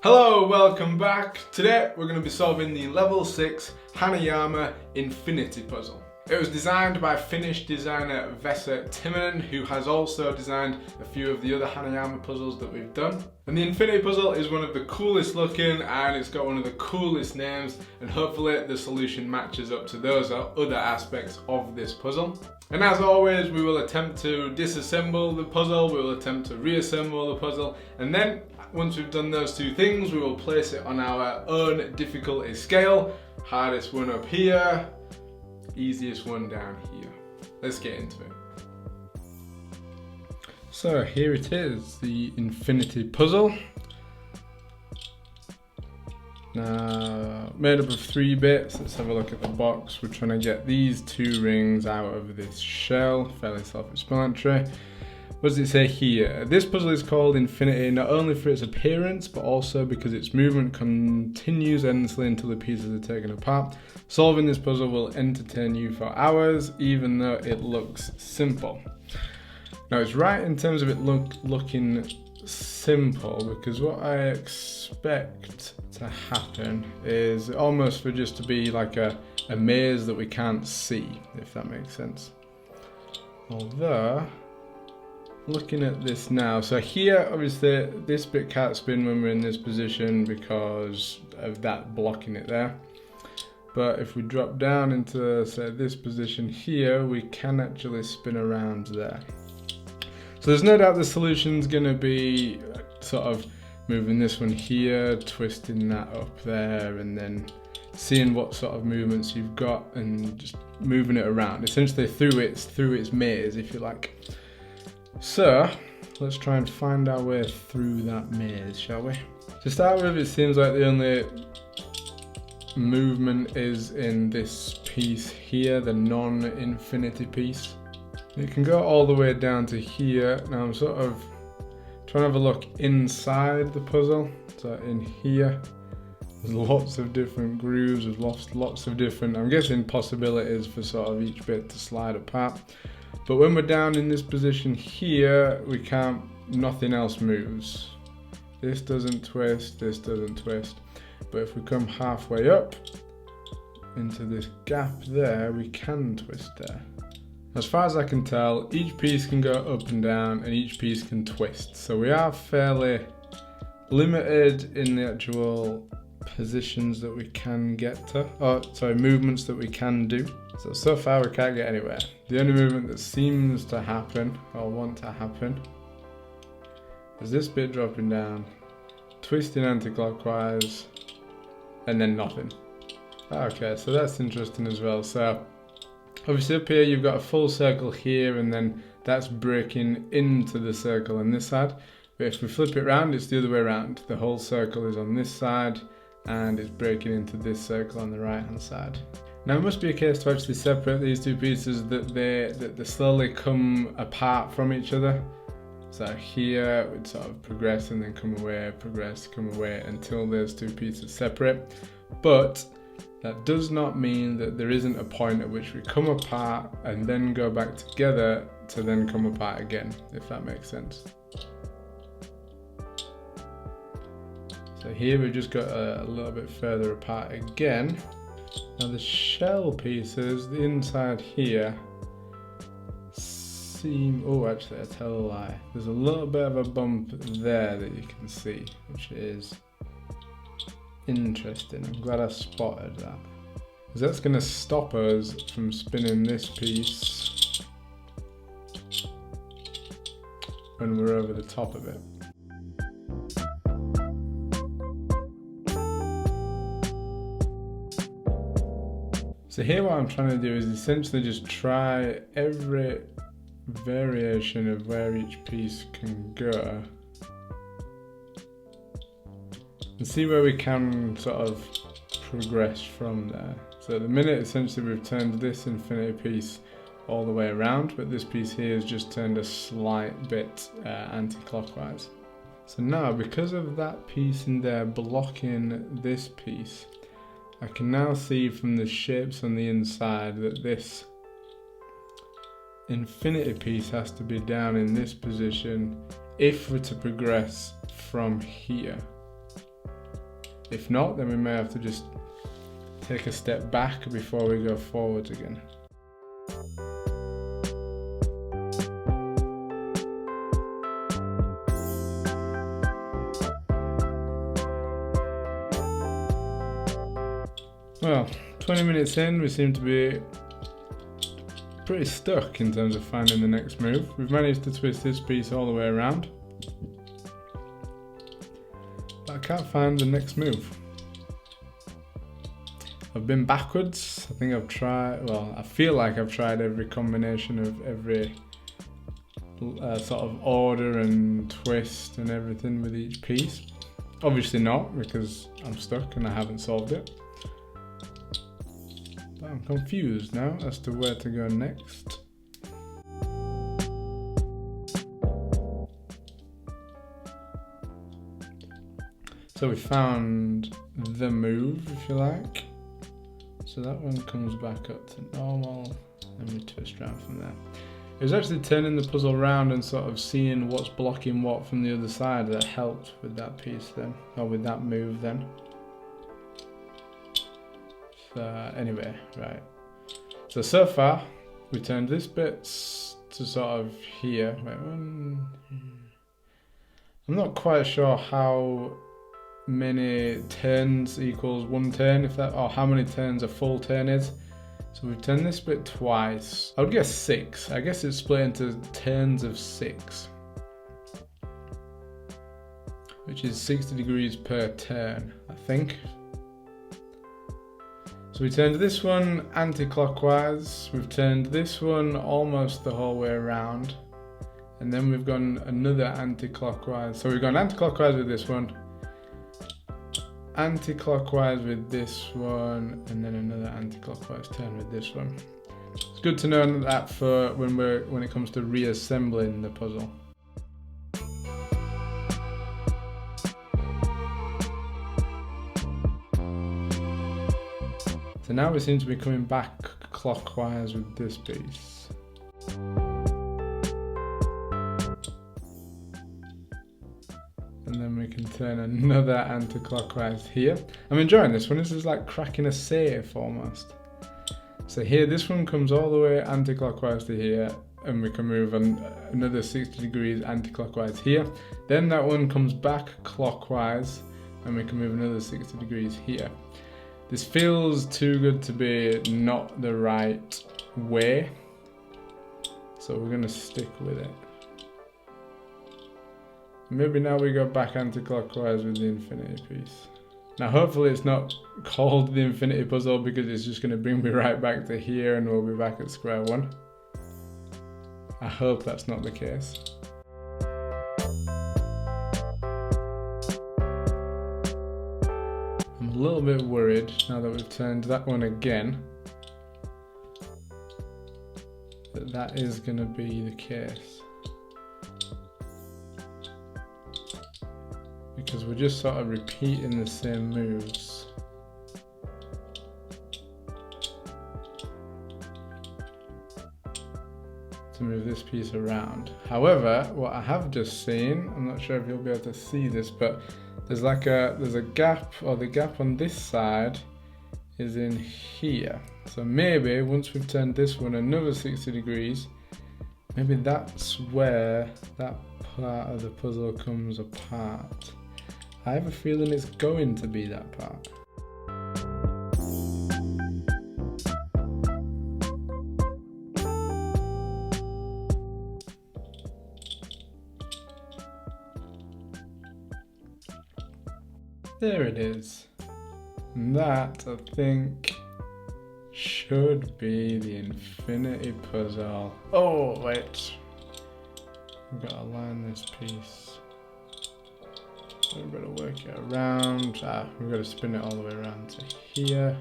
Hello, welcome back. Today we're going to be solving the level 6 Hanayama Infinity puzzle. It was designed by Finnish designer Vesa Timonen, who has also designed a few of the other Hanayama puzzles that we've done. And the Infinity puzzle is one of the coolest looking, and it's got one of the coolest names, and hopefully the solution matches up to those other aspects of this puzzle. And as always, we will attempt to disassemble the puzzle, we will attempt to reassemble the puzzle, and then once we've done those two things, we will place it on our own difficulty scale. Hardest one up here, easiest one down here. Let's get into it. So here it is, the Infinity puzzle. Now, made up of 3 bits. Let's have a look at the box. We're trying to get these 2 rings out of this shell, fairly self-explanatory. What does it say here? This puzzle is called Infinity not only for its appearance, but also because its movement continues endlessly until the pieces are taken apart. Solving this puzzle will entertain you for hours, even though it looks simple. Now it's right in terms of it looking simple, because what I expect to happen is almost for just to be like a maze that we can't see, if that makes sense. Although, looking at this now, so here obviously this bit can't spin when we're in this position because of that blocking it there. But if we drop down into, say, this position here, we can actually spin around there. So there's no doubt the solution's going to be sort of moving this one here, twisting that up there, and then seeing what sort of movements you've got and just moving it around, essentially through its maze, if you like. So let's try and find our way through that maze, shall we? To start with, it seems like the only movement is in this piece here, the non-infinity piece. It can go all the way down to here. Now I'm sort of trying to have a look inside the puzzle. So in here, there's lots of different grooves, there's lots of different, I'm guessing, possibilities for sort of each bit to slide apart. But when we're down in this position here, we can't, nothing else moves. This doesn't twist, this doesn't twist. But if we come halfway up into this gap there, we can twist there. As far as I can tell, each piece can go up and down and each piece can twist. So we are fairly limited in the actual positions that we can get to, movements that we can do. So far we can't get anywhere. The only movement that seems to happen, or want to happen, is this bit dropping down, twisting anti-clockwise, and then nothing. Okay, so that's interesting as well. So obviously up here you've got a full circle here, and then that's breaking into the circle on this side. But if we flip it around, it's the other way around. The whole circle is on this side, and it's breaking into this circle on the right hand side. Now it must be a case to actually separate these 2 pieces that they slowly come apart from each other. So here we'd sort of progress and then come away, progress, come away until those 2 pieces separate. But that does not mean that there isn't a point at which we come apart and then go back together to then come apart again, if that makes sense. So here we've just got a little bit further apart again. Now the shell pieces, the inside here, seem, oh actually I tell a lie. There's a little bit of a bump there that you can see, which is interesting. I'm glad I spotted that. Because that's going to stop us from spinning this piece when we're over the top of it. So here what I'm trying to do is essentially just try every variation of where each piece can go and see where we can sort of progress from there. So at the minute essentially we've turned this infinity piece all the way around, but this piece here has just turned a slight bit anti-clockwise. So now, because of that piece in there blocking this piece, I can now see from the shapes on the inside that this infinity piece has to be down in this position if we're to progress from here. If not, then we may have to just take a step back before we go forwards again. Well, 20 minutes in, we seem to be pretty stuck in terms of finding the next move. We've managed to twist this piece all the way around, but I can't find the next move. I've been backwards. I think I've tried, well, I feel like I've tried every combination of every sort of order and twist and everything with each piece. Obviously not, because I'm stuck and I haven't solved it. But I'm confused now as to where to go next. So we found the move, if you like. So that one comes back up to normal, and we twist around from there. It was actually turning the puzzle around and sort of seeing what's blocking what from the other side that helped with that piece then, or with that move then. So anyway, right. So far, we turned this bit to sort of here. Wait, I'm not quite sure how many turns equals one turn, if that, or how many turns a full turn is. So we've turned this bit twice. I would guess 6. I guess it's split into turns of 6, which is 60 degrees per turn, I think. So we turned this one anti-clockwise. We've turned this one almost the whole way around, and then we've gone another anti-clockwise. So we've gone anti-clockwise with this one, anti-clockwise with this one, and then another anti-clockwise turn with this one. It's good to know that for when it comes to reassembling the puzzle. So now we seem to be coming back clockwise with this piece. And then we can turn another anti-clockwise here. I'm enjoying this one. This is like cracking a safe almost. So here, this one comes all the way anti-clockwise to here, and we can move another 60 degrees anti-clockwise here. Then that one comes back clockwise, and we can move another 60 degrees here. This feels too good to be not the right way, so we're gonna stick with it. Maybe now we go back anti-clockwise with the infinity piece. Now hopefully it's not called the infinity puzzle, because it's just gonna bring me right back to here and we'll be back at square one. I hope that's not the case. I'm a little bit worried now that we've turned that one again, that is going to be the case. Because we're just sort of repeating the same moves. To move this piece around. However, what I have just seen, I'm not sure if you'll be able to see this, but there's a gap, or the gap on this side is in here. So maybe once we've turned this one another 60 degrees, maybe that's where that part of the puzzle comes apart. I have a feeling it's going to be that part. There it is. And that, I think, should be the infinity puzzle. Oh, wait. We've got to line this piece. So we've got to work it around. We've got to spin it all the way around to here.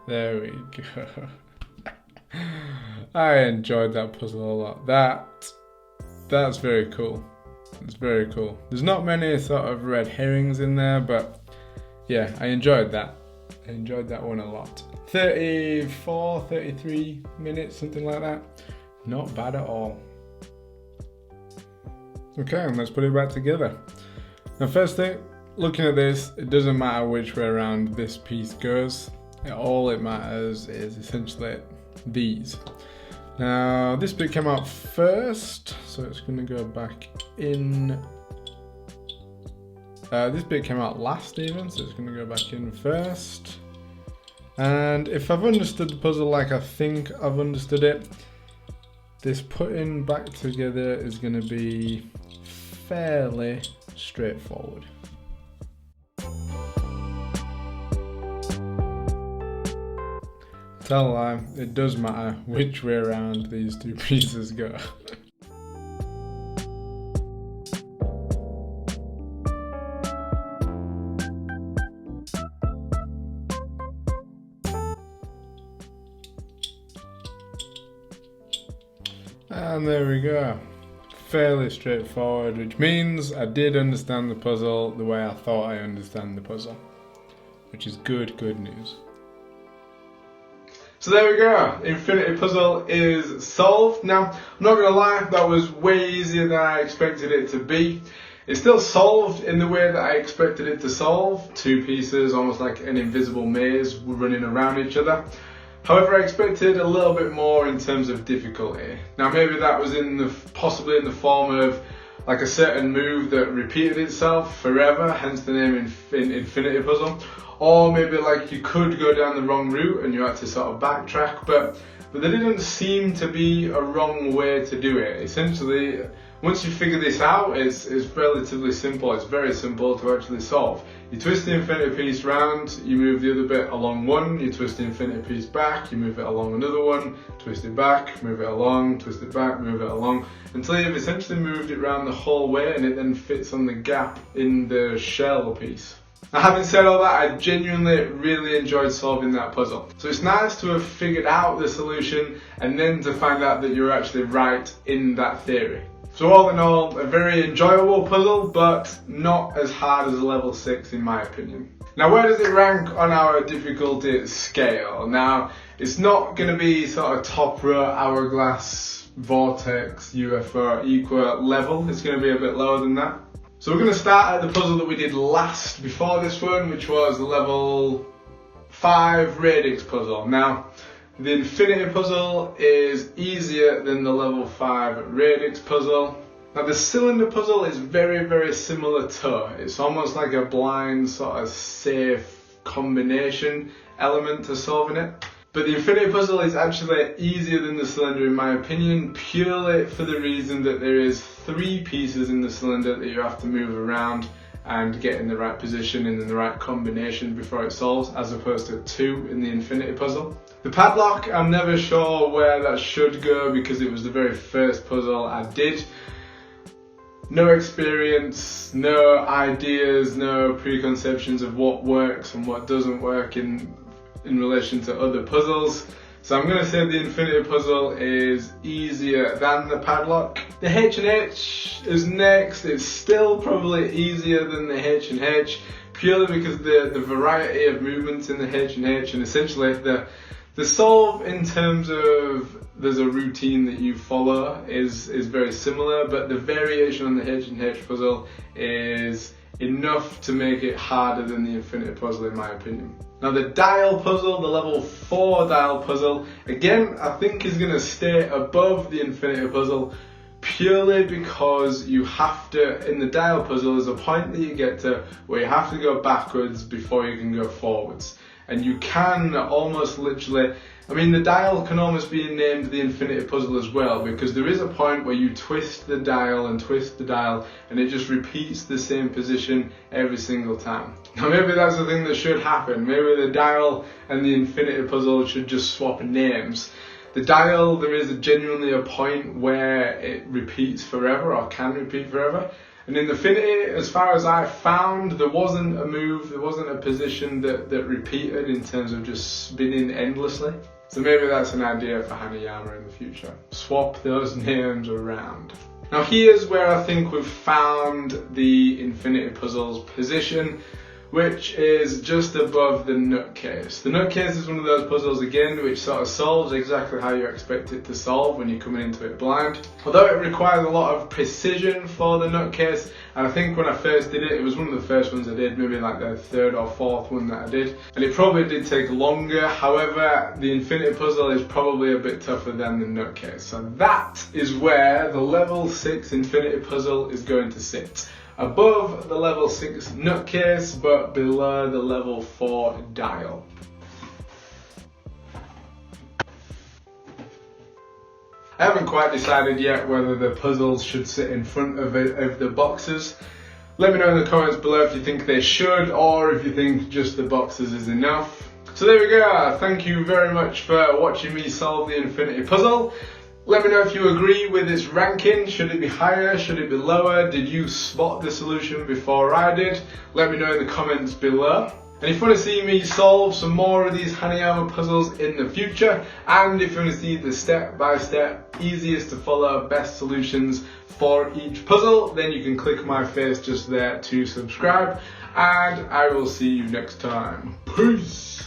There we go. I enjoyed that puzzle a lot. That's very cool. It's very cool. There's not many sort of red herrings in there, but yeah, I enjoyed that. I enjoyed that one a lot. 34, 33 minutes, something like that. Not bad at all. Okay, and let's put it back together. Now first thing, looking at this, it doesn't matter which way around this piece goes. All it matters is essentially these. Now this bit came out first, so it's going to go back in. This bit came out last even, so it's going to go back in first. And if I've understood the puzzle like I think I've understood it, this putting back together is going to be fairly straightforward. Tell a lie, it does matter which way around these two pieces go. And there we go. Fairly straightforward, which means I did understand the puzzle the way I thought I understand the puzzle, which is good news. So there we go, Infinity Puzzle is solved. Now, I'm not going to lie, that was way easier than I expected it to be. It's still solved in the way that I expected it to solve. Two pieces, almost like an invisible maze, running around each other. However, I expected a little bit more in terms of difficulty. Now maybe that was possibly in the form of like a certain move that repeated itself forever, hence the name Infinity Puzzle. Or maybe like you could go down the wrong route and you had to sort of backtrack, but there didn't seem to be a wrong way to do it. Essentially, once you figure this out, it's relatively simple. It's very simple to actually solve. You twist the infinity piece round, you move the other bit along one, you twist the infinity piece back, you move it along another one, twist it back, move it along, twist it back, move it along, until you've essentially moved it round the whole way and it then fits on the gap in the shell piece. Now, having said all that, I genuinely really enjoyed solving that puzzle. So it's nice to have figured out the solution and then to find out that you're actually right in that theory. So all in all, a very enjoyable puzzle, but not as hard as a level 6 in my opinion. Now where does it rank on our difficulty scale? Now, it's not going to be sort of top row, hourglass, vortex, UFO, equa level. It's going to be a bit lower than that. So we're going to start at the puzzle that we did last before this one, which was the level 5 radix puzzle. Now, the Infinity Puzzle is easier than the level 5 radix puzzle. Now the cylinder puzzle is very similar to it. It's almost like a blind sort of safe combination element to solving it. But the Infinity Puzzle is actually easier than the cylinder in my opinion, purely for the reason that there is 3 pieces in the cylinder that you have to move around and get in the right position and in the right combination before it solves, as opposed to 2 in the Infinity Puzzle. The padlock, I'm never sure where that should go because it was the very first puzzle I did. No experience, no ideas, no preconceptions of what works and what doesn't work in relation to other puzzles. So I'm going to say the Infinity Puzzle is easier than the padlock. The H&H is next. It's still probably easier than the H&H, purely because the variety of movements in the H&H, and essentially the solve in terms of there's a routine that you follow is very similar, but the variation on the H&H puzzle is enough to make it harder than the Infinity Puzzle in my opinion. Now the dial puzzle, the level 4 dial puzzle, again I think is going to stay above the Infinity Puzzle purely because you have to, in the dial puzzle there's a point that you get to where you have to go backwards before you can go forwards. And you can almost literally, I mean the dial can almost be named the Infinity Puzzle as well, because there is a point where you twist the dial and twist the dial and it just repeats the same position every single time. Now maybe that's the thing that should happen. Maybe the dial and the Infinity Puzzle should just swap names. The dial, there is genuinely a point where it repeats forever or can repeat forever. And in Infinity, as far as I found, there wasn't a move, there wasn't a position that repeated in terms of just spinning endlessly. So maybe that's an idea for Hanayama in the future. Swap those names around. Now here's where I think we've found the Infinity Puzzle's position. which is just above the nutcase. The nutcase is one of those puzzles again which sort of solves exactly how you expect it to solve when you're coming into it blind. Although it requires a lot of precision for the nutcase, and I think when I first did it, it was one of the first ones I did, maybe like the third or fourth one that I did, and it probably did take longer. However, the infinity puzzle is probably a bit tougher than the nutcase. So that is where the level 6 infinity puzzle is going to sit. Above the level 6 nutcase, but below the level 4 dial. I haven't quite decided yet whether the puzzles should sit in front of the boxes. Let me know in the comments below if you think they should, or if you think just the boxes is enough. So there we go. Thank you very much for watching me solve the infinity puzzle. Let me know if you agree with its ranking. Should it be higher? Should it be lower? Did you spot the solution before I did? Let me know in the comments below. And if you want to see me solve some more of these Hanayama puzzles in the future, and if you want to see the step-by-step, easiest to follow, best solutions for each puzzle, then you can click my face just there to subscribe. And I will see you next time. Peace!